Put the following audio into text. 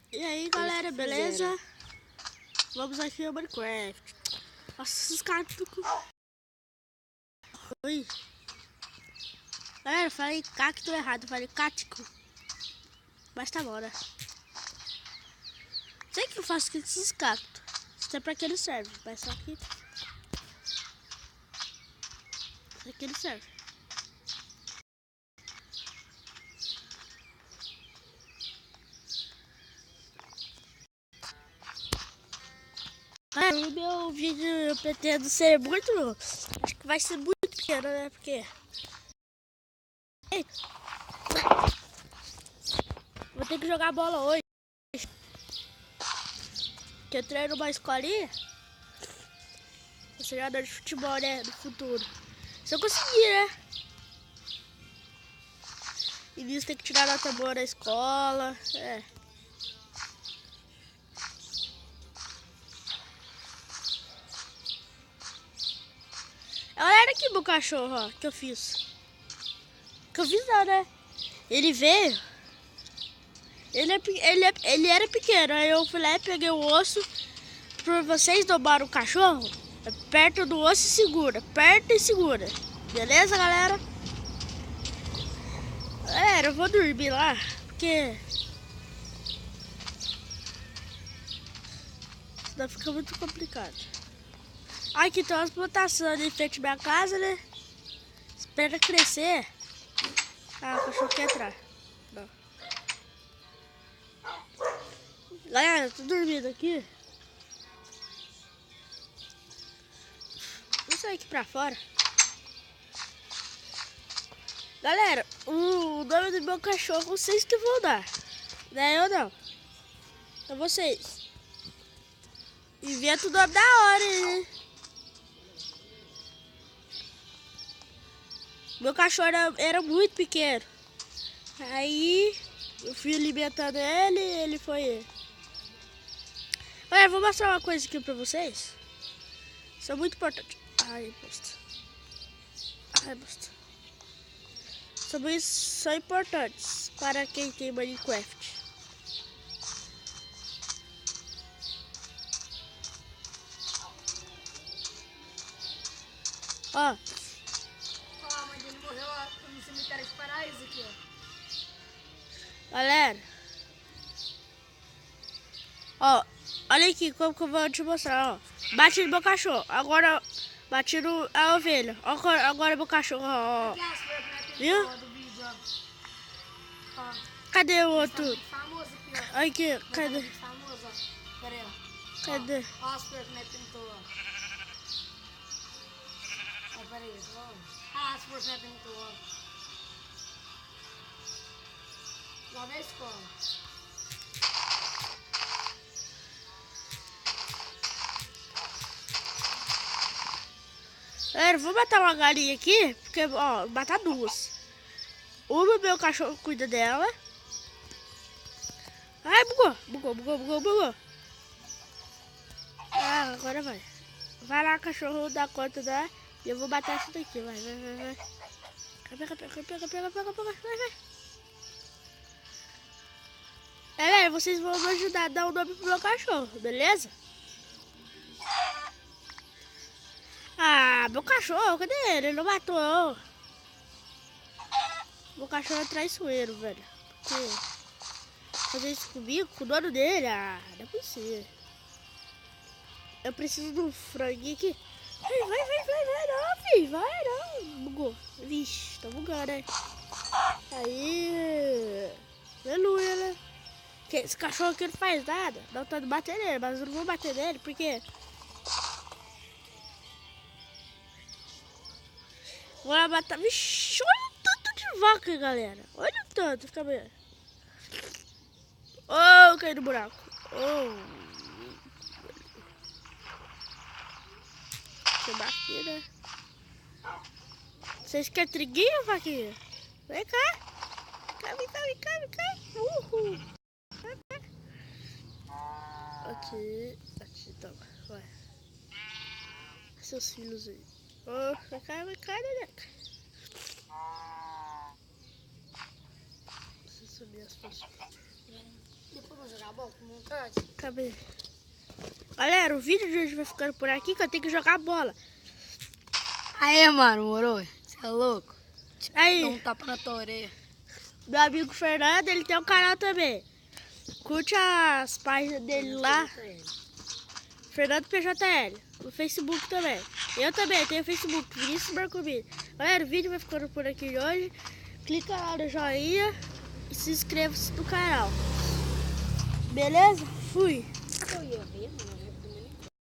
E aí galera, beleza? Vamos aqui ao Minecraft. Nossa, esses caras ficam... Oi. Galera, eu falei cacto errado, eu falei cático. Mas tá bom, né? Sei que eu faço com esses cactos. Isso é pra que ele serve, mas só que... Pra que ele serve. O meu vídeo eu pretendo ser muito... Acho que vai ser muito pequeno, né? Porque... Vou ter que jogar bola hoje. Porque eu treino numa escolinha. Vou ser jogador de futebol, né? No futuro. Se eu conseguir, né? E nisso tem que tirar nota boa na escola. É. Olha aqui meu cachorro, ó, que eu fiz. Que eu fiz não, né? Ele veio. Ele era pequeno. Aí eu fui lá e peguei o osso. Pra vocês domarem o cachorro. Aperta do osso e segura. Aperta e segura. Beleza, galera? Galera, eu vou dormir lá. Porque... senão fica muito complicado. Aqui tem umas plantações em frente à minha casa, né? Espera crescer. Ah, o cachorro quer entrar. Não. Galera, eu tô dormindo aqui. Vou sair aqui pra fora. Galera, o nome do meu cachorro, vocês que vão dar. Não é eu não. É vocês. Inventa o nome da hora, né? Meu cachorro era muito pequeno. Aí eu fui alimentando ele foi... Olha, vou mostrar uma coisa aqui pra vocês. Isso é muito importante. Ai, bosta. Ai, bosta. São importantes para quem tem Minecraft. Ó. A mãe dele morreu no cemitério de Paraíso aqui, ó. Galera. Ó. Olha aqui como que eu vou te mostrar, ó. Bate no meu cachorro. Agora bate no a ovelha. Agora meu cachorro, ó. Viu? Cadê o outro? Aqui, cadê? Cadê? Olha as flores que nós pintou, ó. Peraí, vamos. Ah, as flores que nós pintou, ó. Lá na escola. Galera, vou matar uma galinha aqui, porque, ó, matar duas. Uma, meu cachorro cuida dela. Ai, bugou. Ah, agora vai. Vai lá, cachorro, dá conta da... E eu vou matar essa daqui, vai. Pega, vai. Galera, vocês vão me ajudar a dar o nome pro meu cachorro, beleza? Ah, meu cachorro, cadê ele? Ele não matou. Meu cachorro é traiçoeiro, velho. Porque fazer isso comigo, com o dono dele, ah, não é possível. Eu preciso do franguinho aqui. Vai, não, filho, vai não. Bugou. Vixe, tá bugando, né? Aí, aleluia, né? Porque esse cachorro aqui não faz nada. Não tô batendo nele, mas eu não vou bater nele, porque... Vou lá matar. Vixe, olha o tanto de vaca, galera. Olha o tanto, fica bem. Oh, caí no buraco. Oh. Deixa eu bater, né? Vocês querem triguinho, vaquinha? Vem cá. Come. Uhul. Aqui, toma. Vai. Seus filhos aí. Oh, vem cá, neneca. Deixa eu subir as fotos. Depois vou jogar bom com montagem? Cadê? Galera, o vídeo de hoje vai ficando por aqui que eu tenho que jogar bola. Aê, mano, morou? Você é louco? Aí, Dá um tapa na tua orelha. meu amigo Fernando, ele tem um canal também. Curte as páginas dele lá. Fernando PJL. No Facebook também. Eu também tenho Facebook, Vinícius Marcomini. Galera, o vídeo vai ficando por aqui de hoje. Clica lá no joinha e se inscreva no canal. Beleza? Fui! Eu ia ver, mano.